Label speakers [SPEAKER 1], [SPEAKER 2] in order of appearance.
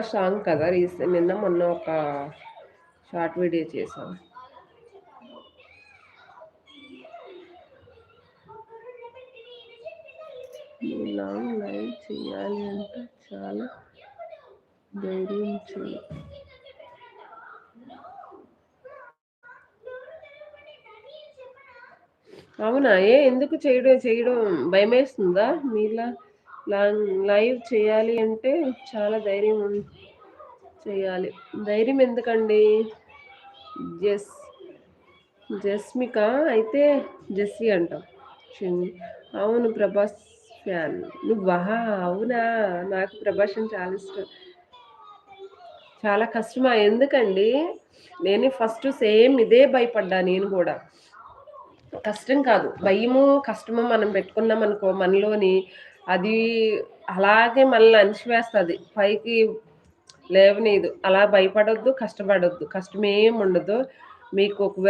[SPEAKER 1] Song కదా! నిన్న మొన్న ఒక షార్ట్ వీడియో చేశాం. లాంగ్ లైవ్ చేయాలి అంటే చాలా ధైర్యం చేయి. అవునా? ఎందుకు చేయడం భయమేస్తుందా? మీలా లైవ్ చేయాలి అంటే చాలా ధైర్యం చేయాలి. ధైర్యం ఎందుకండి? జస్మిక అయితే జెస్సీ అంటాం. అవును, ప్రభాస్ ఫ్యాన్ నువ్వా? అవునా? నాకు ప్రభాస్ అని చాలా ఇష్టం. చాలా కష్టమా? ఎందుకండి? నేను ఫస్ట్ సేమ్ ఇదే భయపడ్డా నేను కూడా. కష్టం కాదు, భయము కష్టము మనం పెట్టుకున్నాం అనుకో మనలోని, అది అలాగే మనల్ని అణిచివేస్తుంది, పైకి లేవనీదు. అలా భయపడొద్దు, కష్టపడొద్దు. కష్టమేం ఉండదు. మీకు ఒకవేళ